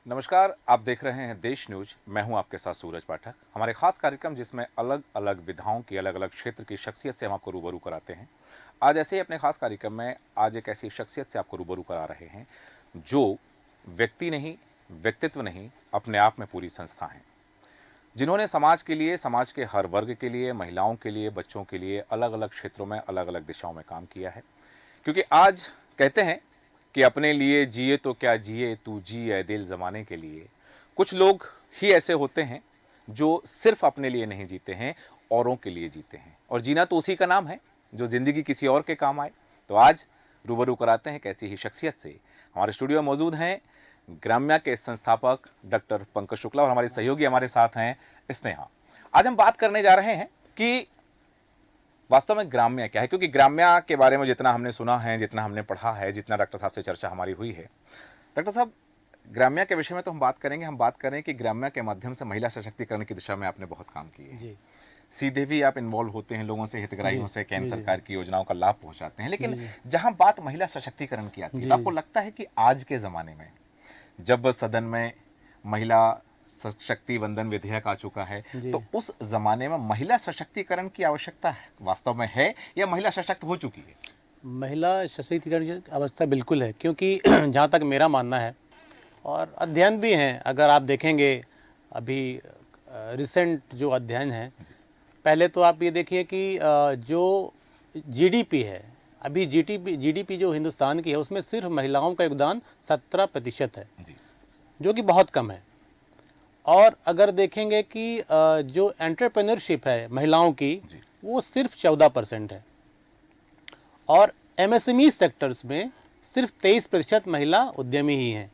नमस्कार, आप देख रहे हैं देश न्यूज। मैं हूं आपके साथ सूरज पाठक। हमारे खास कार्यक्रम जिसमें अलग अलग विधाओं की अलग अलग क्षेत्र की शख्सियत से हम आपको रूबरू कराते हैं। आज ऐसे ही अपने खास कार्यक्रम में आज एक ऐसी शख्सियत से आपको रूबरू करा रहे हैं जो व्यक्ति नहीं, व्यक्तित्व नहीं, अपने आप में पूरी संस्था है, जिन्होंने समाज के लिए, समाज के हर वर्ग के लिए, महिलाओं के लिए, बच्चों के लिए अलग अलग क्षेत्रों में अलग अलग दिशाओं में काम किया है। क्योंकि आज कहते हैं कि अपने लिए जिए तो क्या जिए, तू जी ए दिल ज़माने के लिए। कुछ लोग ही ऐसे होते हैं जो सिर्फ अपने लिए नहीं जीते हैं, औरों के लिए जीते हैं, और जीना तो उसी का नाम है जो ज़िंदगी किसी और के काम आए। तो आज रूबरू कराते हैं एक ऐसी ही शख्सियत से। हमारे स्टूडियो में मौजूद हैं ग्राम्या के संस्थापक डॉक्टर पंकज शुक्ला, और हमारे सहयोगी हमारे साथ हैं स्नेहा। आज हम बात करने जा रहे हैं कि वास्तव में ग्राम्या क्या है, क्योंकि ग्राम्या के बारे में जितना हमने सुना है, जितना हमने पढ़ा है, जितना डॉक्टर साहब से चर्चा हमारी हुई है। डॉक्टर साहब, ग्राम्या के विषय में तो हम बात करेंगे। हम बात करें कि ग्राम्या के माध्यम से महिला सशक्तिकरण की दिशा में आपने बहुत काम किए जी। सीधे भी आप इन्वॉल्व होते हैं, लोगों से, हितग्राहियों से, केंद्र जी, सरकार की योजनाओं का लाभ पहुंचाते हैं। लेकिन जी, जहां बात महिला सशक्तिकरण की आती है, तो आपको लगता है कि आज के ज़माने में जब सदन में महिला सशक्ति वंदन विधेयक आ चुका है, जी। तो उस जमाने में महिला सशक्तिकरण की आवश्यकता है वास्तव में है, या महिला सशक्त हो चुकी है? महिला सशक्तिकरण की अवस्था बिल्कुल है, क्योंकि जहाँ तक मेरा मानना है और अध्ययन भी हैं, अगर आप देखेंगे अभी रिसेंट जो अध्ययन है, पहले तो आप ये देखिए कि जो जीडीपी है, अभी जीडीपी जो हिंदुस्तान की है उसमें सिर्फ महिलाओं का योगदान 17% है, जी। जो कि बहुत कम है। और अगर देखेंगे कि जो एंटरप्रेन्योरशिप है महिलाओं की, जी। वो सिर्फ 14% है, और एमएसएमई सेक्टर्स में सिर्फ 23% महिला उद्यमी ही हैं।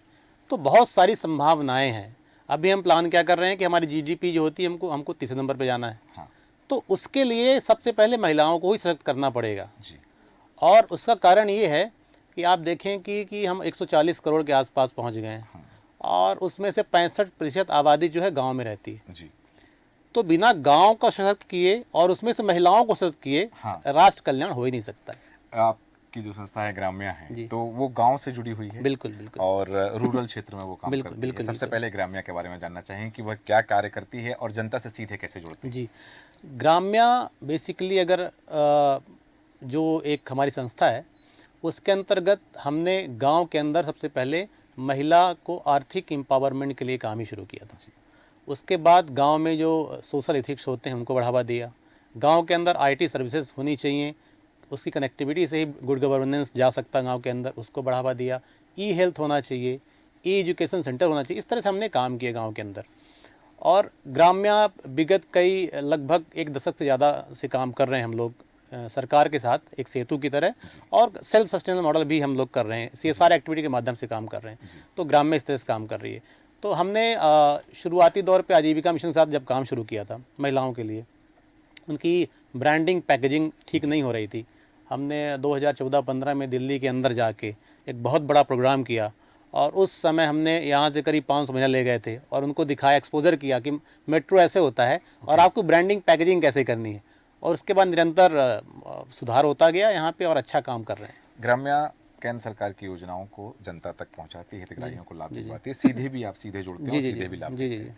तो बहुत सारी संभावनाएं हैं। अभी हम प्लान क्या कर रहे हैं कि हमारी जीडीपी जो होती है, हमको तीसरे नंबर पे जाना है। हाँ। तो उसके लिए सबसे पहले महिलाओं को ही सशक्त करना पड़ेगा। जी। और उसका कारण ये है कि आप देखें कि हम 140 करोड़ के आसपास पहुंच गए हैं, और उसमें से 65% आबादी जो है गांव में रहती है। जी। तो बिना गांव का सशक्त किए और उसमें से महिलाओं को सशक्त किए, हाँ। राष्ट्र कल्याण हो ही नहीं सकता है। आपकी जो संस्था है ग्राम्या है, जी। तो वो गांव से जुड़ी हुई है? बिल्कुल बिल्कुल। और रूरल क्षेत्र में वो काम बिल्कुल, करती बिल्कुल, है। सबसे बिल्कुल। पहले ग्राम्या के बारे में जानना चाहें कि वह क्या कार्य करती है और जनता से सीधे कैसे जुड़ती है? जी, ग्राम्या बेसिकली अगर जो एक हमारी संस्था है, उसके अंतर्गत हमने गांव के अंदर सबसे पहले महिला को आर्थिक एम्पावरमेंट के लिए काम ही शुरू किया था। उसके बाद गांव में जो सोशल एथिक्स होते हैं उनको बढ़ावा दिया। गांव के अंदर आईटी सर्विसेज होनी चाहिए, उसकी कनेक्टिविटी से ही गुड गवर्नेंस जा सकता है गांव के अंदर, उसको बढ़ावा दिया। ई हेल्थ होना चाहिए, ई एजुकेशन सेंटर होना चाहिए। इस तरह से हमने काम किया गांव के अंदर। और ग्राम्या विगत कई लगभग 1 दशक से ज़्यादा से काम कर रहे हैं हम लोग सरकार के साथ एक सेतु की तरह, और सेल्फ सस्टेनेबल मॉडल भी हम लोग कर रहे हैं, सीएसआर एक्टिविटी के माध्यम से काम कर रहे हैं। तो ग्राम्य इस तरह से काम कर रही है। तो हमने शुरुआती दौर पे आजीविका मिशन के साथ जब काम शुरू किया था महिलाओं के लिए, उनकी ब्रांडिंग पैकेजिंग ठीक नहीं हो रही थी। हमने 2014-15 में दिल्ली के अंदर जाके एक बहुत बड़ा प्रोग्राम किया, और उस समय हमने यहाँ से करीब 500 महिला ले गए थे और उनको दिखाया, एक्सपोजर किया कि मेट्रो ऐसे होता है और आपको ब्रांडिंग पैकेजिंग कैसे करनी है। और उसके बाद निरंतर सुधार होता गया यहाँ पे, और अच्छा काम कर रहे हैं। ग्राम्या केंद्र सरकार की योजनाओं को जनता तक पहुंचाती है, हितग्राहियों को लाभ दिलवाती है। सीधे भी आप सीधे जुड़ते हैं और सीधे भी लाभ जी देते जी हैं।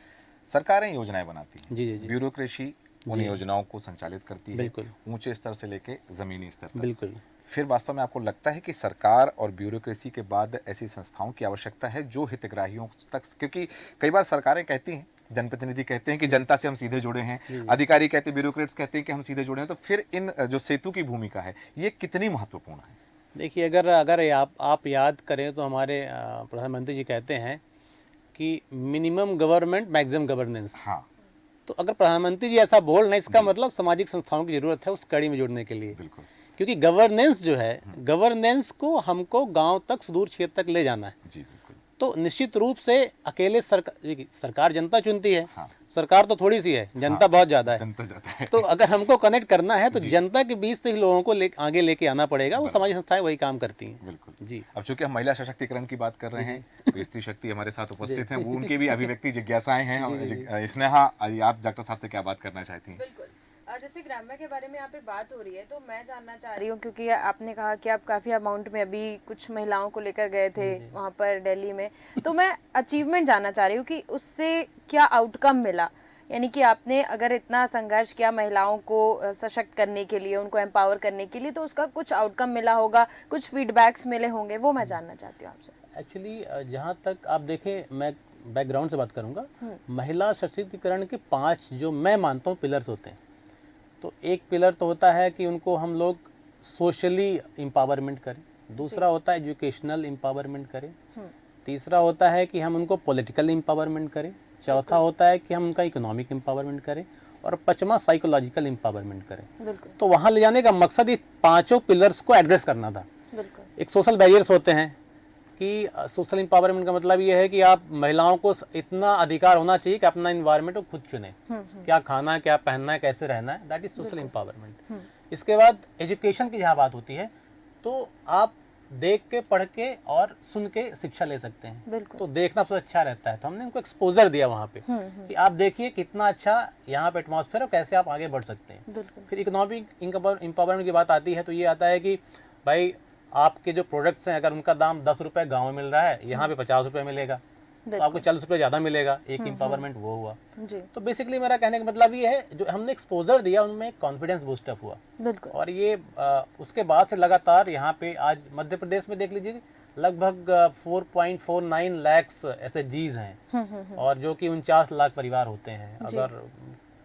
सरकारें योजनाएं बनाती हैं, जी जी जी ब्यूरोक्रेसी उन योजनाओं को संचालित करती है, बिल्कुल ऊंचे स्तर से लेके जमीनी स्तर तक। बिल्कुल। फिर वास्तव में आपको लगता है कि सरकार और ब्यूरोक्रेसी के बाद ऐसी संस्थाओं की आवश्यकता है जो हितग्राहियों तक, क्योंकि कई बार सरकारें कहती हैं, जनप्रतिनिधि कहते हैं कि जनता से हम सीधे जुड़े हैं, अधिकारी कहते हैं, ब्यूरोक्रेट्स कहते हैं कि हम सीधे जुड़े हैं। तो फिर इन जो सेतु की भूमिका है, ये कितनी महत्वपूर्ण है? देखिए, अगर आप याद करें तो हमारे प्रधानमंत्री जी कहते हैं कि मिनिमम गवर्नमेंट मैक्सिमम गवर्नेंस। हाँ। तो अगर प्रधानमंत्री जी ऐसा बोल रहे हैं, इसका मतलब सामाजिक संस्थाओं की जरूरत है उस कड़ी में जुड़ने के लिए। बिल्कुल। क्योंकि गवर्नेंस जो है, गवर्नेंस को हमको गांव तक, सुदूर क्षेत्र तक ले जाना है। जी बिल्कुल। तो निश्चित रूप से अकेले सरकार जनता चुनती है। हाँ। सरकार तो थोड़ी सी है, जनता बहुत ज़्यादा है। जनता जाता है। तो अगर हमको कनेक्ट करना है तो जनता के बीच से ही लोगों को आगे लेके आना पड़ेगा। वो सामाजिक संस्थाएं वही काम करती हैं। बिल्कुल जी। अब चूंकि हम महिला सशक्तिकरण की बात कर रहे हैं, तो स्त्री शक्ति हमारे साथ उपस्थित हैं, वो उनकी भी अभिव्यक्ति जिज्ञासाएं हैं। स्नेहा, आप डॉक्टर साहब से क्या बात करना चाहती हैं? बिल्कुल। जैसे ग्राम्य के बारे में यहाँ पे बात हो रही है, तो मैं जानना चाह रही हूँ, क्योंकि आपने कहा कि आप काफ़ी अमाउंट में अभी कुछ महिलाओं को लेकर गए थे वहाँ पर दिल्ली में, तो मैं अचीवमेंट जानना चाह रही हूँ कि उससे क्या आउटकम मिला। यानी कि आपने अगर इतना संघर्ष किया महिलाओं को सशक्त करने के लिए, उनको एम्पावर करने के लिए, तो उसका कुछ आउटकम मिला होगा, कुछ फीडबैक्स मिले होंगे, वो मैं जानना चाहती हूँ आपसे। एक्चुअली जहाँ तक आप देखें, मैं बैकग्राउंड से बात करूँगा। महिला सशक्तिकरण के 5 जो मैं मानता हूँ पिलर्स होते हैं। तो एक पिलर तो होता है कि उनको हम लोग सोशली एम्पावरमेंट करें, दूसरा होता है एजुकेशनल एम्पावरमेंट करें, तीसरा होता है कि हम उनको पॉलिटिकल एम्पावरमेंट करें, चौथा होता है कि हम उनका इकोनॉमिक एम्पावरमेंट करें, और 5वां साइकोलॉजिकल एम्पावरमेंट करें। तो वहाँ ले जाने का मकसद इस 5 पिलर्स को एड्रेस करना था। एक सोशल बैरियर्स होते हैं कि सोशल एम्पावरमेंट का मतलब ये है कि आप महिलाओं को इतना अधिकार होना चाहिए कि अपना इन्वायरमेंट को खुद चुने, क्या खाना है, क्या पहनना है, कैसे रहना है, दैट इज सोशल एम्पावरमेंट। इसके बाद एजुकेशन की जहाँ बात होती है, तो आप देख के, पढ़ के और सुन के शिक्षा ले सकते हैं। तो देखना सबसे अच्छा रहता है, तो हमने उनको एक्सपोजर दिया वहाँ पे कि आप देखिए कितना अच्छा यहाँ पे एटमॉस्फेयर और कैसे आप आगे बढ़ सकते हैं। फिर इकोनॉमिक एम्पावरमेंट की बात आती है, तो ये आता है कि भाई आपके जो प्रोडक्ट्स हैं, अगर उनका दाम 10 रुपये गाँव में मिल रहा है, यहाँ पे 50 रुपये मिलेगा, तो आपको 40 रुपये ज़्यादा मिलेगा। एक एम्पावरमेंट वो हुआ। तो बेसिकली मेरा कहने का मतलब ये है, जो हमने एक्सपोजर दिया उनमें कॉन्फिडेंस बूस्टअप हुआ। और ये उसके बाद से लगातार यहाँ पे आज मध्य प्रदेश में देख लीजिए लगभग 4.49 लाख SHGs हैं, और जो कि 49 लाख परिवार होते हैं। अगर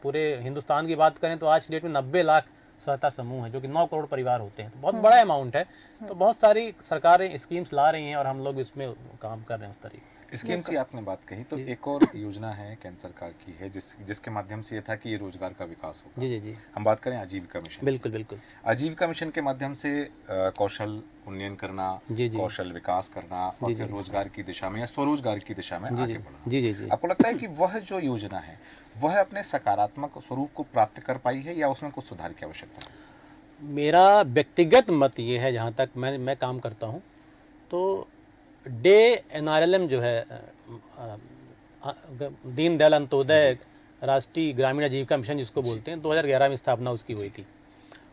पूरे हिंदुस्तान की बात करें तो आज डेट में 90 लाख सहायता समूह है, जो कि 9 करोड़ परिवार होते हैं। तो बहुत बड़ा अमाउंट है। तो बहुत सारी सरकारें स्कीम्स ला रही हैं और हम लोग इसमें काम कर रहे हैं उस तरीके। स्कीम्स की आपने बात कही, तो एक और योजना है केंद्र सरकार की है जिसके माध्यम से ये था कि ये रोजगार का विकास होगा। जी जी जी। हम बात करें आजीविका मिशन। बिल्कुल बिल्कुल। आजीविका मिशन के माध्यम से कौशल उन्नयन करना, कौशल विकास करना, और फिर रोजगार की दिशा में या स्वरोजगार की दिशा में आगे बढ़ना। जी जी जी। आपको लगता है कि वह जो योजना है वह अपने सकारात्मक स्वरूप को प्राप्त कर पाई है या उसमें कुछ सुधार की आवश्यकता है? मेरा व्यक्तिगत मत ये है, जहाँ तक मैं काम करता हूँ, तो डे NRLM जो है, दीनदयाल अंत्योदय राष्ट्रीय ग्रामीण आजीविका मिशन जिसको बोलते हैं, 2011 में स्थापना उसकी हुई थी।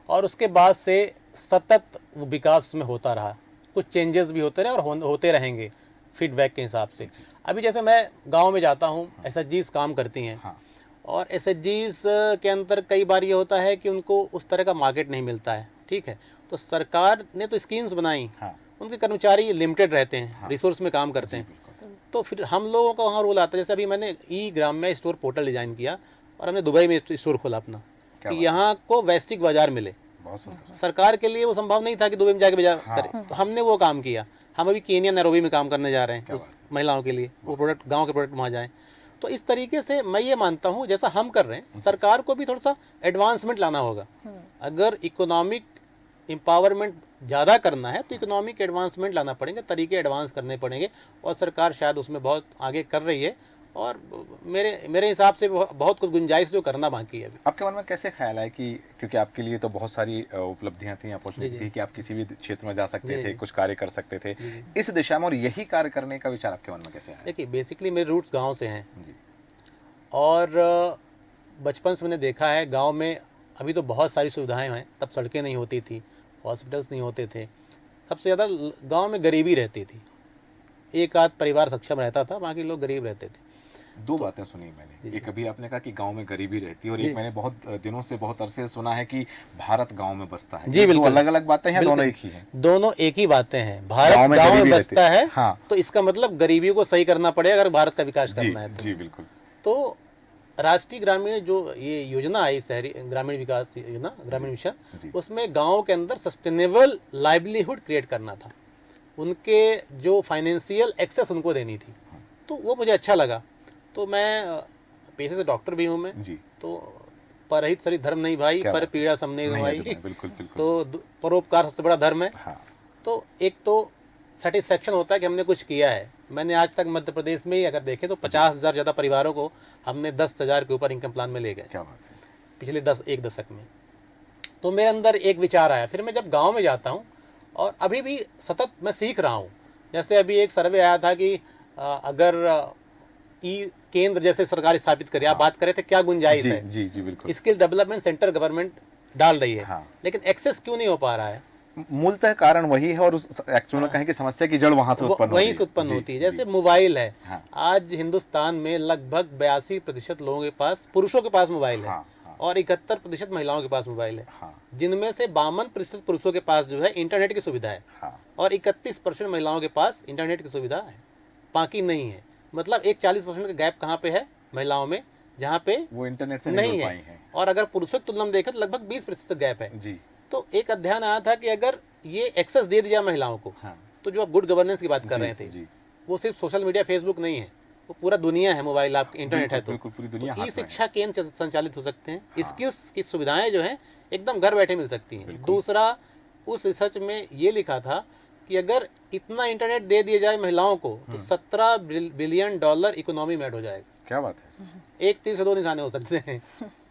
और उसके बाद से सतत विकास में होता रहा, कुछ चेंजेस भी होते रहे और होते रहेंगे फीडबैक के हिसाब से। अभी जैसे मैं गांव में जाता हूं, SHGs काम करती हैं, और SHGs के अंदर कई बार ये होता है कि उनको उस तरह का मार्केट नहीं मिलता है। ठीक है, तो सरकार ने तो स्कीम्स बनाई, उनके कर्मचारी लिमिटेड रहते हैं, रिसोर्स में काम करते हैं, तो फिर हम लोगों का वहाँ रोल आता है। जैसे अभी मैंने ग्राम्य स्टोर पोर्टल डिजाइन किया और हमने दुबई में स्टोर खोला अपना, कि यहाँ को वैश्विक बाजार मिले। सरकार के लिए वो संभव नहीं था कि दुबई में जाके बाजार करें, तो हमने वो काम किया। हम अभी केनिया नैरोबी में काम करने जा रहे हैं उस महिलाओं के लिए, वो प्रोडक्ट, गाँव के प्रोडक्ट वहाँ जाएँ। तो इस तरीके से मैं ये मानता हूँ, जैसा हम कर रहे हैं, सरकार को भी थोड़ा सा एडवांसमेंट लाना होगा। अगर इकोनॉमिक एम्पावरमेंट ज़्यादा करना है तो इकोनॉमिक एडवांसमेंट लाना पड़ेंगे, तरीके एडवांस करने पड़ेंगे, और सरकार शायद उसमें बहुत आगे कर रही है। और मेरे हिसाब से बहुत कुछ गुंजाइश जो करना बाकी है अभी। आपके मन में कैसे ख्याल है कि, क्योंकि आपके लिए तो बहुत सारी उपलब्धियां थी, अपॉर्चुनिटी थी कि आप किसी भी क्षेत्र में जा सकते थे, कुछ कार्य कर सकते थे इस दिशा में, और यही कार्य करने का विचार आपके मन में कैसे आया? देखिए, बेसिकली मेरे रूट्स गाँव से हैं, और बचपन से मैंने देखा है गाँव में अभी तो बहुत सारी सुविधाएँ हैं। तब सड़कें नहीं होती थी, हॉस्पिटल्स नहीं होते थे, सबसे ज़्यादा गांव में गरीबी रहती थी। एक आध परिवार सक्षम रहता था, बाकी लोग गरीब रहते थे। दो बातें सुनी मैंने, एक अभी आपने कहा कि गांव में गरीबी रहती है, और एक मैंने बहुत दिनों से, बहुत अरसे सुना है कि भारत गांव में बसता है। जी बिल्कुल, अलग अलग बातें हैं, दोनों एक ही हैं? दोनों एक ही बातें हैं। भारत गांव में बसता है, तो इसका मतलब गरीबी को सही करना पड़ेगा अगर भारत का विकास करना है तो। जी बिल्कुल। तो राष्ट्रीय ग्रामीण जो ये योजना आई, शहरी ग्रामीण विकास योजना, ग्रामीण मिशन, उसमें गाँव के अंदर सस्टेनेबल लाइवलीहुड क्रिएट करना था, उनके जो फाइनेंशियल एक्सेस उनको देनी थी। तो वो मुझे अच्छा लगा। तो मैं पेशे से डॉक्टर भी हूँ मैं, तो परहित सरित धर्म नहीं भाई, पर पीड़ा सबने गंवाई। तो परोपकार सबसे बड़ा धर्म है। तो एक तो सेटिस्फेक्शन होता है कि हमने कुछ किया है। मैंने आज तक मध्य प्रदेश में ही अगर देखें तो 50,000 ज़्यादा परिवारों को हमने 10,000 के ऊपर इनकम प्लान में ले गए। क्या बात है। पिछले एक दशक में। तो मेरे अंदर एक विचार आया। फिर मैं जब गांव में जाता हूं, और अभी भी सतत मैं सीख रहा हूं। जैसे अभी एक सर्वे आया था कि अगर ई केंद्र जैसे सरकार स्थापित करे, आप बात करें थे क्या गुंजाइश जी है, जी जी बिल्कुल। स्किल डेवलपमेंट सेंटर गवर्नमेंट डाल रही है, हाँ। लेकिन एक्सेस क्यों नहीं हो पा रहा है? मूलतः कारण वही है और उस एक्चुअल में कहें कि समस्या की जड़ वहां से उत्पन्न वहीं से उत्पन्न जी, होती है। जी। जैसे मोबाइल है, हाँ। आज हिंदुस्तान में लगभग 82% लोगों के पास, पुरुषों के पास मोबाइल है, हाँ, हाँ। और 71% महिलाओं के पास मोबाइल है, हाँ जिनमें से 52% पुरुषों के पास जो है इंटरनेट की सुविधा है, हाँ और 31% महिलाओं के पास इंटरनेट की सुविधा है, बाकी नहीं है। मतलब एक 40% का गैप कहाँ पे है महिलाओं में, जहाँ पे वो इंटरनेट से नहीं जुड़ है। पाई हैं। और अगर पुरुषों की तुलना में देखें तो लगभग 20% गैप है। जी तो एक अध्ययन आया था कि अगर ये एक्सेस दे दिया महिलाओं को, हाँ तो जो आप गुड गवर्नेंस की बात कर जी, रहे थे, जी वो सिर्फ सोशल मीडिया फेसबुक नहीं है, वो पूरा दुनिया है, मोबाइल आप इंटरनेट है, तो बिल्कुल पूरी दुनिया हाथ ई में है। शिक्षा केंद्र संचालित हो सकते हैं। स्किल्स की सुविधाएं जो हैं एकदम घर बैठे मिल सकती हैं। दूसरा, उस रिसर्च में ये लिखा था कि अगर इतना इंटरनेट दे दिया जाए महिलाओं को तो $17 बिलियन इकोनॉमी में ऐड हो जाएगा। क्या बात है। एक तीर से दो निशाने हो सकते हैं।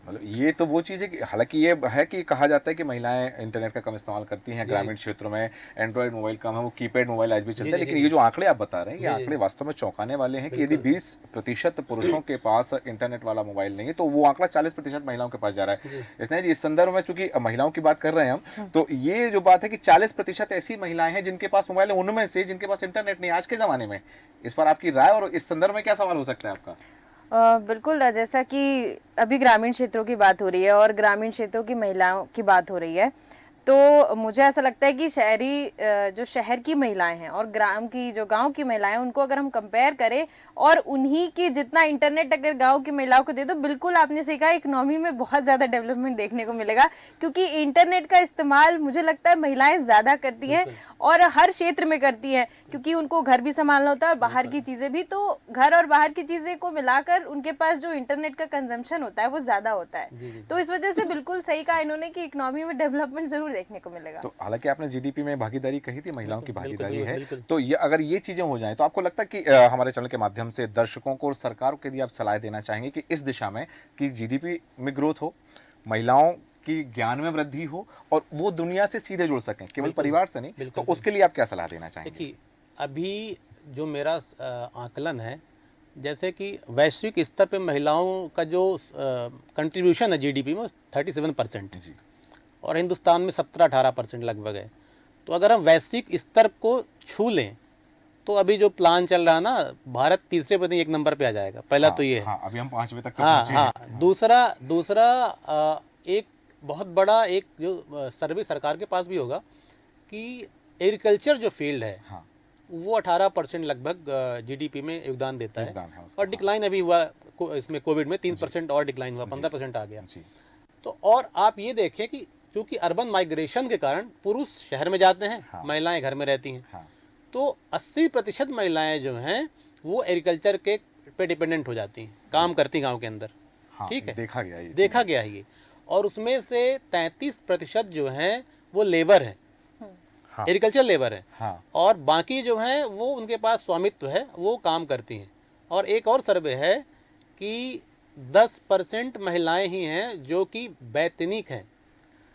मतलब ये तो वो चीज़ है कि हालांकि ये है कि कहा जाता है कि महिलाएं इंटरनेट का कम इस्तेमाल करती हैं, ग्रामीण क्षेत्रों में एंड्रॉयड मोबाइल कम है, वो कीपैड मोबाइल आज भी चलते हैं, लेकिन ये जो आंकड़े आप बता रहे हैं, ये आंकड़े वास्तव में चौंकाने वाले हैं कि यदि 20% पुरुषों के पास इंटरनेट वाला मोबाइल नहीं है तो वो आंकड़ा 40% महिलाओं के पास जा रहा है। इसने जी इस संदर्भ में चूंकि महिलाओं की बात कर रहे हैं हम, तो ये जो बात है कि 40% ऐसी महिलाएं हैं जिनके पास मोबाइल है, उनमें से जिनके पास इंटरनेट नहीं आज के जमाने में। इस पर आपकी राय और इस संदर्भ में क्या सवाल हो सकता है आपका? बिल्कुल, जैसा कि अभी ग्रामीण क्षेत्रों की बात हो रही है और ग्रामीण क्षेत्रों की महिलाओं की बात हो रही है, तो मुझे ऐसा लगता है कि जो शहर की महिलाएं हैं और जो गांव की महिलाएं हैं, उनको अगर हम कंपेयर करें और उन्हीं की जितना इंटरनेट अगर गांव की महिलाओं को दे दो, बिल्कुल आपने सही कहा, इकोनॉमी में बहुत ज़्यादा डेवलपमेंट देखने को मिलेगा, क्योंकि इंटरनेट का इस्तेमाल मुझे लगता है महिलाएं ज़्यादा करती हैं और हर क्षेत्र में करती हैं, क्योंकि उनको घर भी संभालना होता है और बाहर की चीज़ें भी। तो घर और बाहर की चीज़ें को मिलाकर उनके पास जो इंटरनेट का कंजम्पशन होता है वो ज़्यादा होता है। तो इस वजह से बिल्कुल सही कहा इन्होंने कि इकोनॉमी में डेवलपमेंट जरूर देखने को मिलेगा। तो हालांकि आपने जीडीपी में भागीदारी कही थी, महिलाओं की भागीदारी है, बिल्कुल। तो ये अगर ये चीजें हो जाएं तो आपको लगता है कि हमारे चैनल के माध्यम से दर्शकों को और सरकार को यदि आप सलाह देना चाहेंगे कि इस दिशा में कि जीडीपी में ग्रोथ हो, महिलाओं की ज्ञान में वृद्धि हो और वो दुनिया से सीधे जुड़ सकें, केवल परिवार से नहीं, तो उसके लिए आप क्या सलाह देना चाहेंगे? देखिए, अभी जो मेरा आकलन है, जैसे कि वैश्विक स्तर पे महिलाओं का जो कंट्रीब्यूशन है जीडीपी में 37% जी और हिंदुस्तान में 17-18% लगभग है। तो अगर हम वैश्विक स्तर को छू लें तो अभी जो प्लान चल रहा है ना, भारत तीसरे पे नहीं 1 नंबर पे आ जाएगा। पहला तो ये है। हाँ, अभी हम 5वें तक तो हाँ पहुंचे हाँ। हैं। दूसरा एक बहुत बड़ा एक जो सर्वे सरकार के पास भी होगा कि एग्रीकल्चर जो फील्ड है हाँ, वो 18% लगभग जीडीपी में योगदान देता योगदान है है, उसका, और डिक्लाइन अभी हुआ इसमें कोविड में 3% और डिक्लाइन हुआ, 15% आ गया। जी तो और आप ये देखें कि चूंकि अर्बन माइग्रेशन के कारण पुरुष शहर में जाते हैं, हाँ। महिलाएं घर में रहती हैं, हाँ, तो 80% महिलाएं जो हैं वो एग्रीकल्चर के पे डिपेंडेंट हो जाती हैं, काम करती हैं गाँव के अंदर। हाँ, ठीक है, देखा गया ये देखा गया है ये। और उसमें से 33% जो हैं वो लेबर हैं, हाँ, एग्रीकल्चर लेबर है, हाँ, और बाकी जो हैं वो उनके पास स्वामित्व है, वो काम करती हैं। और एक और सर्वे है कि 10% महिलाएं ही हैं जो कि वैतनिक हैं,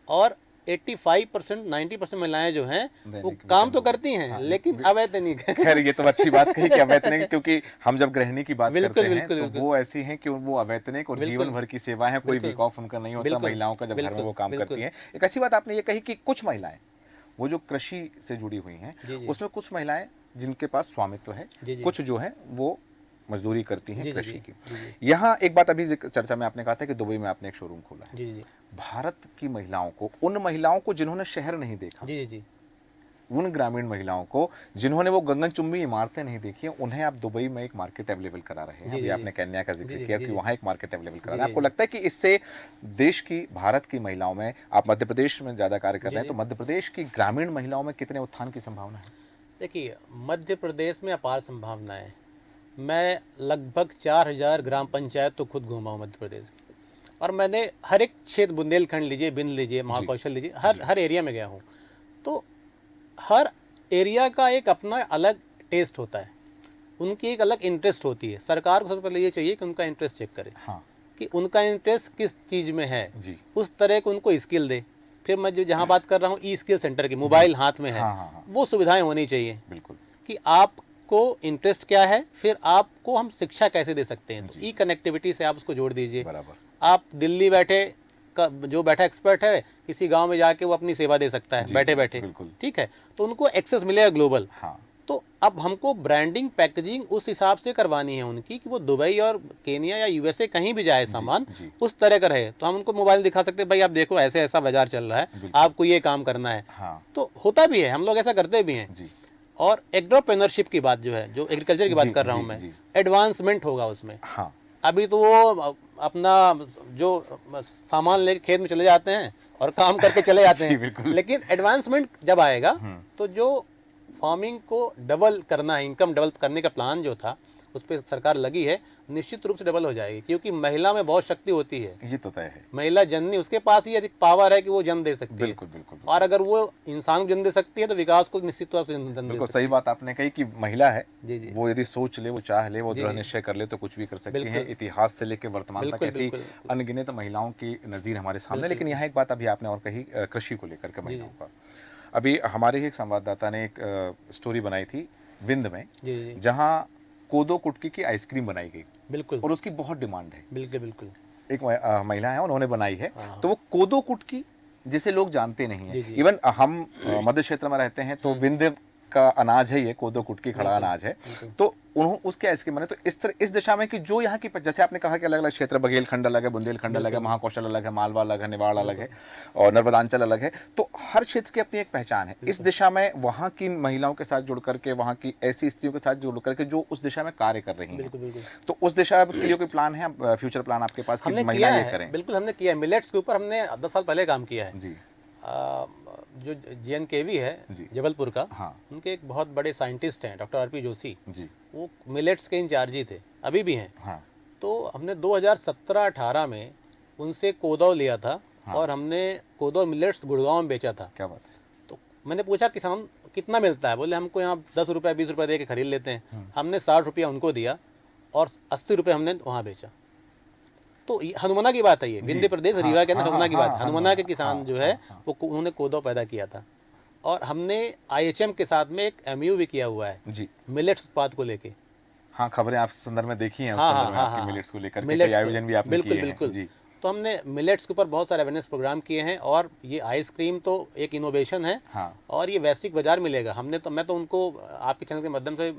और 85% 90% महिलाएं जो हैं वो दैनिक काम तो वेतन। करती हैं, हाँ, लेकिन अवैतनिक है। खैर ये तो अच्छी बात कही कि अवैतनिक, क्योंकि हम जब गृहिणी की बात बिल्कुल, करते हैं बिल्कुल, तो बिल्कुल। वो ऐसी हैं कि वो अवैतनिक और बिल्कुल। जीवन भर की सेवा है, कोई बिल्कुल। वीक ऑफ उनका नहीं होता बिल्कुल। महिलाओं का जब घर में बिल्कुल, वो काम बिल्कुल। करती हैं। एक अच्छी बात आपने ये कही कि कुछ महिलाएं वो जो कृषि से जुड़ी हुई हैं, जी, जी। उसमें कुछ महिलाएं जिनके पास स्वामित्व है, जी, जी। कुछ जो है वो मजदूरी करती हैं जी, जी, कृषि जी, की। जी, जी। यहाँ एक बात अभी चर्चा में आपने कहा था कि दुबई में आपने एक शोरूम खोला है। जी जी भारत की महिलाओं को, उन महिलाओं को जिन्होंने शहर नहीं देखा, जी जी जी उन ग्रामीण महिलाओं को जिन्होंने वो गगनचुंबी इमारतें नहीं देखी, उन्हें आप दुबई में एक मार्केट अवेलेबल करा रहे हैं। जी, अभी जी, आपने केन्या का जिक्र जी, किया जी, कि जी। वहाँ एक मार्केट अवेलेबल करा जी, रहे हैं। जी, आपको जी। लगता है कि इससे देश की, भारत की महिलाओं में, आप मध्य प्रदेश में ज़्यादा कार्य कर जी, रहे हैं, जी। तो मध्य प्रदेश की ग्रामीण महिलाओं में कितने उत्थान की संभावना है? देखिए, मध्य प्रदेश में अपार संभावनाएं हैं। मैं लगभग 4000 ग्राम पंचायत तो खुद घूमा हूँ मध्य प्रदेश की, और मैंने हर एक क्षेत्र, बुंदेलखंड लीजिए, बिंद लीजिए, महाकौशल लीजिए, हर एरिया में गया हूँ। तो हर एरिया का एक अपना अलग टेस्ट होता है, उनकी एक अलग इंटरेस्ट होती है। सरकार को सबसे पहले ये चाहिए कि उनका इंटरेस्ट चेक करे हाँ कि उनका इंटरेस्ट किस चीज़ में है, जी, उस तरह को उनको स्किल दे। फिर मैं जो जहाँ बात कर रहा हूँ ई स्किल सेंटर की, मोबाइल हाथ में है, हाँ हाँ हाँ वो सुविधाएं होनी चाहिए बिल्कुल। कि आप आपको इंटरेस्ट क्या है, फिर आपको हम शिक्षा कैसे दे सकते हैं। तो ई कनेक्टिविटी से आप उसको जोड़ दीजिए। बराबर। आप दिल्ली बैठे जो बैठा एक्सपर्ट है किसी गांव में जाके वो अपनी सेवा दे सकता है बैठे बैठे, बिल्कुल। ठीक है, तो उनको एक्सेस मिलेगा ग्लोबल। हाँ। तो अब हमको ब्रांडिंग पैकेजिंग उस हिसाब से करवानी है उनकी कि वो दुबई और केनिया या यूएसए कहीं भी जाए सामान जी। उस तरह का रहे। तो हम उनको मोबाइल दिखा सकते हैं, भाई आप देखो ऐसे ऐसा बाजार चल रहा है, आपको ये काम करना है। हाँ। तो होता भी है, हम लोग ऐसा करते भी हैं। जी। और एग्रोप्रेन्योरशिप की बात जो है, जो एग्रीकल्चर की बात कर रहा हूँ मैं, एडवांसमेंट होगा उसमें। हाँ। अभी तो वो अपना जो सामान लेके खेत में चले जाते हैं और काम करके चले जाते हैं, लेकिन एडवांसमेंट जब आएगा तो जो फार्मिंग को डबल करना है, इनकम डबल करने का प्लान जो था उस पर सरकार लगी है, निश्चित रूप से डबल हो जाएगी। क्योंकि महिला में बहुत शक्ति होती है, ये तो तय है। महिला जननी, उसके पास ही अधिक पावर है कि वो जन्म दे सकती है। बिल्कुल बिल्कुल। और अगर वो इंसान को जन्म दे सकती है तो विकास को निश्चित तौर से जन्म दे बिल्कुल सही बात आपने कही कि महिला है, जी जी, वो यदि सोच ले, वो चाह ले, वो दृढ़ निश्चय कर ले तो कुछ भी कर सकती है। इतिहास से लेकर वर्तमान तक ऐसी अनगिनत महिलाओं की नजीर हमारे सामने। लेकिन यहाँ एक बात अभी आपने और कही कृषि को लेकर के महिलाओं का। अभी हमारे ही एक संवाददाता ने एक स्टोरी बनाई थी विंध्य में, जहाँ कोदो कुटकी की आइसक्रीम बनाई गई। बिल्कुल। और उसकी बहुत डिमांड है। बिल्कुल बिल्कुल। एक महिला है, उन्होंने बनाई है। तो वो कोदो कुटकी जिसे लोग जानते नहीं है, इवन हम मध्य क्षेत्र में रहते हैं तो विंध्य का अनाज है, ये कोदो कुटकी खड़ा अनाज है, तो उन्होंने उसके आइसक्रीम बने। तो इस दिशा में कि जो यहाँ की, जैसे आपने कहा कि अलग अलग क्षेत्र, बघेलखंड अलग है, बुंदेलखंड अलग है, महाकौशल अलग है, मालवा अलग है, निवाड़ अलग है और नर्मदांचल अलग है, तो हर क्षेत्र की अपनी एक पहचान है। इस दिशा में वहाँ की महिलाओं के साथ जुड़ करके, वहाँ की ऐसी स्त्रियों के साथ जुड़ करके जो उस दिशा में कार्य कर रही हैं, तो उस दिशा के लिए कोई प्लान है, फ्यूचर प्लान आपके पास कि महिला ये करें? बिल्कुल हमने किया है। मिलेट्स के ऊपर हमने 10 साल पहले काम किया है जी। जो JNKV है जबलपुर का, उनके एक बहुत बड़े साइंटिस्ट हैं डॉक्टर RP जोशी जी, वो मिलेट्स के इंचार्ज ही थे, अभी भी हैं। हाँ। तो हमने 2017-18 में उनसे कोदो लिया था और हमने कोदो मिलेट्स गुड़गांव में बेचा था। क्या बात है। तो मैंने पूछा किसान कितना मिलता है, बोले हमको यहाँ 10 रुपये 20 रुपये दे के खरीद लेते हैं। हमने 60 रुपया उनको दिया और 80 रुपये हमने वहाँ बेचा। तो हनुमाना की बात है, ये विंध्य प्रदेश रीवा के अंदर हनुमाना की बात। हनुमाना के किसान जो है वो उन्होंने कोदो पैदा किया था और हमने IHM के साथ में एक MOU भी किया हुआ है जी, मिलेट्स उत्पाद को लेके। हाँ, खबरें आप संदर्भ में देखी हैं, उस संदर्भ में आपकी मिलेट्स को लेकर के आयोजन भी आपने किए हैं। बिल्कुल जी। तो हमने मिलेट्स के ऊपर बहुत सारे अवेयरनेस प्रोग्राम किए हैं और ये आइसक्रीम तो एक इनोवेशन है। हाँ। और ये वैश्विक बाजार मिलेगा। हमने तो, मैं तो उनको आपके चैनल के माध्यम से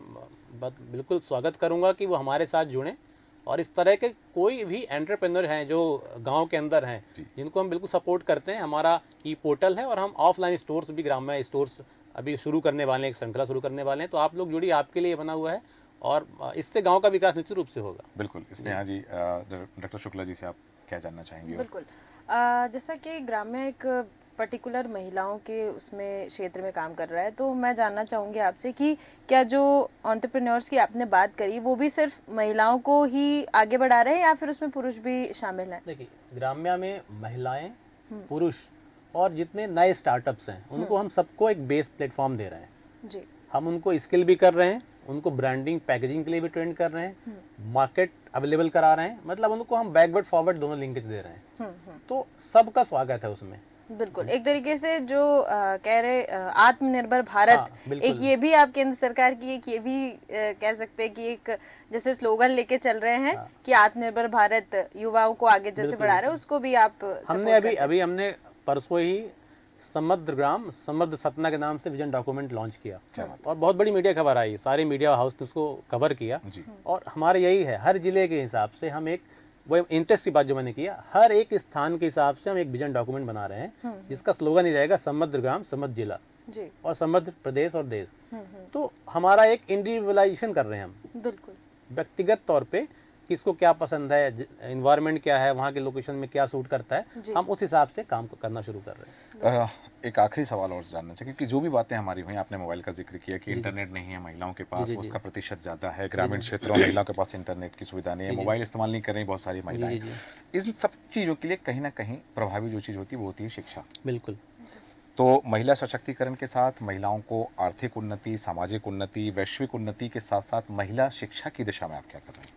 बिल्कुल स्वागत करूंगा कि वो हमारे साथ जुड़ें और इस तरह के कोई भी एंटरप्रेन्योर हैं जो गांव के अंदर हैं, जिनको हम बिल्कुल सपोर्ट करते हैं। हमारा पोर्टल है और हम ऑफलाइन स्टोर्स भी, ग्राम्य स्टोर्स अभी शुरू करने वाले हैं, एक श्रृंखला शुरू करने वाले हैं। तो आप लोग जुड़िए, आपके लिए बना हुआ है और इससे गांव का विकास निश्चित रूप से होगा। बिल्कुल। स्नेहा जी, डॉक्टर शुक्ला जी से आप क्या जानना चाहेंगे? बिल्कुल, जैसा कि ग्राम्य एक पर्टिकुलर महिलाओं के उसमें क्षेत्र में काम कर रहा है, तो मैं जानना चाहूँगी आपसे कि क्या जो एंटरप्रेन्योर्स की आपने बात करी वो भी सिर्फ महिलाओं को ही आगे बढ़ा रहे हैं या फिर उसमें पुरुष भी शामिल हैं? देखिए, ग्राम्य में महिलाएं, पुरुष और जितने नए स्टार्टअप्स हैं उनको हम सबको एक बेस प्लेटफॉर्म दे रहे हैं जी। हम उनको स्किल भी कर रहे हैं, उनको ब्रांडिंग पैकेजिंग के लिए भी ट्रेन कर रहे हैं, मार्केट अवेलेबल करा रहे हैं, मतलब उनको हम बैकवर्ड फॉरवर्ड दोनों लिंकेज दे रहे हैं। तो सबका स्वागत है उसमें। बिल्कुल, एक तरीके से जो कह रहे आत्मनिर्भर भारत, एक ये भी आप केंद्र सरकार की एक ये भी कह सकते हैं कि एक जैसे स्लोगन लेके चल रहे हैं कि आत्मनिर्भर भारत युवाओं को आगे जैसे बढ़ा रहे हैं, उसको भी आप हमने अभी हमने परसों ही समृद्ध ग्राम समृद्ध सतना के नाम से विजन डॉक्यूमेंट लॉन्च किया और बहुत बड़ी मीडिया खबर आई, सारे मीडिया हाउस ने उसको कवर किया। और हमारे यही है, हर जिले के हिसाब से हम एक, वो इंटरेस्ट की बात जो मैंने किया, हर एक स्थान के हिसाब से हम एक विजन डॉक्यूमेंट बना रहे हैं जिसका स्लोगन ही रहेगा समृद्ध ग्राम समृद्ध जिला और समृद्ध प्रदेश और देश। तो हमारा एक इंडिविजुअलाइजेशन कर रहे हैं हम, बिल्कुल व्यक्तिगत तौर पे किसको क्या पसंद है, एनवायरनमेंट क्या है, वहाँ के लोकेशन में क्या सूट करता है, हम उस हिसाब से काम करना शुरू कर रहे हैं। एक आखिरी सवाल और जानना चाहिए कि जो भी बातें हमारी हुई, आपने मोबाइल का जिक्र किया कि इंटरनेट नहीं है महिलाओं के पास, उसका प्रतिशत ज़्यादा है, ग्रामीण क्षेत्रों में महिलाओं के पास इंटरनेट की सुविधा नहीं है, मोबाइल इस्तेमाल नहीं कर रही बहुत सारी महिलाएं। इन सब चीज़ों के लिए कहीं ना कहीं प्रभावी जो चीज़ होती है वो होती है शिक्षा। बिल्कुल। तो महिला सशक्तिकरण के साथ महिलाओं को आर्थिक उन्नति, सामाजिक उन्नति, वैश्विक उन्नति के साथ साथ महिला शिक्षा की दिशा में आप क्या कर रहे हैं?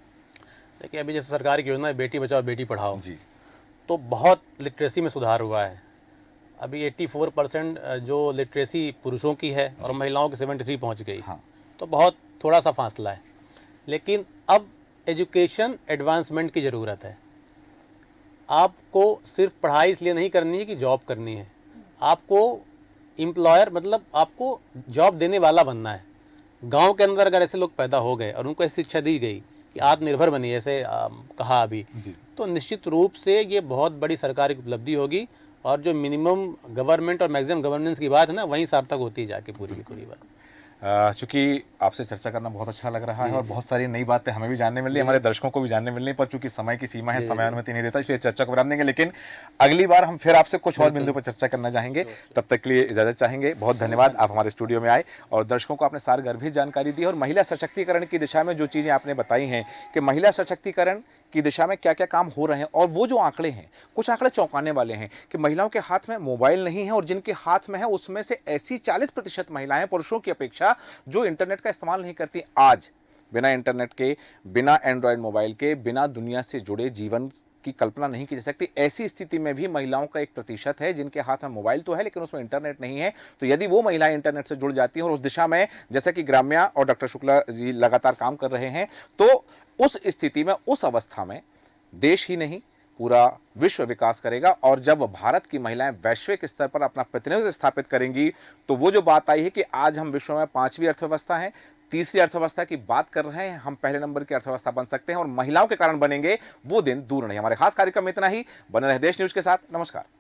देखिए, अभी जैसे सरकार की योजना है बेटी बचाओ बेटी पढ़ाओ जी, तो बहुत लिटरेसी में सुधार हुआ है। अभी 84% जो लिटरेसी पुरुषों की है और महिलाओं की 73 पहुंच गई। हाँ। तो बहुत थोड़ा सा फासला है, लेकिन अब एजुकेशन एडवांसमेंट की ज़रूरत है। आपको सिर्फ पढ़ाई इसलिए नहीं करनी है कि जॉब करनी है, आपको एम्प्लॉयर मतलब आपको जॉब देने वाला बनना है। गांव के अंदर अगर ऐसे लोग पैदा हो गए और उनको ऐसी शिक्षा दी गई कि आत्मनिर्भर बनिए, ऐसे कहा अभी, तो निश्चित रूप से ये बहुत बड़ी सरकार की उपलब्धि होगी और जो मिनिमम गवर्नमेंट और मैक्सिमम गवर्नेंस की बात है ना, वहीं सार्थक होती है जाके पूरी की पूरी बात। चूंकि आपसे चर्चा करना बहुत अच्छा लग रहा है और बहुत सारी नई बातें हमें भी जानने मिल रही है, हमारे दर्शकों को भी जानने मिल रही है, पर चूंकि समय की सीमा है, समय अनुमति नहीं देता, इसलिए चर्चा को विराम देंगे। लेकिन अगली बार हम फिर आपसे कुछ और बिंदु पर चर्चा करना चाहेंगे। तब तक के लिए इजाजत चाहेंगे। बहुत धन्यवाद, आप हमारे स्टूडियो में आए और दर्शकों को आपने सारगर्भित जानकारी दी और महिला सशक्तिकरण की दिशा में जो चीज़ें आपने बताई हैं कि महिला सशक्तिकरण की दिशा में क्या क्या काम हो रहे हैं, और वो जो आंकड़े हैं, कुछ आंकड़े चौंकाने वाले हैं कि महिलाओं के हाथ में मोबाइल नहीं है और जिनके हाथ में है उसमें से ऐसी 40% महिलाएं पुरुषों की अपेक्षा जो इंटरनेट का इस्तेमाल नहीं करती। आज बिना इंटरनेट के, बिना एंड्रॉयड मोबाइल के, बिना दुनिया से जुड़े जीवन की कल्पना नहीं की जा सकती। ऐसी स्थिति में भी महिलाओं का एक प्रतिशत है जिनके हाथ में मोबाइल तो है लेकिन उसमें इंटरनेट नहीं है। तो यदि वो महिलाएं इंटरनेट से जुड़ जाती हैं और उस दिशा में, जैसा कि ग्राम्या और डॉक्टर शुक्ला जी लगातार काम कर रहे हैं, तो उस स्थिति में, उस अवस्था में देश ही नहीं पूरा विश्व विकास करेगा। और जब भारत की महिलाएं वैश्विक स्तर पर अपना प्रतिनिधित्व स्थापित करेंगी, तो वो जो बात आई है कि आज हम विश्व में 5वीं अर्थव्यवस्था है, तीसरी अर्थव्यवस्था की बात कर रहे हैं, हम पहले नंबर की अर्थव्यवस्था बन सकते हैं और महिलाओं के कारण बनेंगे, वो दिन दूर नहीं। हमारे खास कार्यक्रम में इतना ही। बने रहे देश न्यूज के साथ। नमस्कार।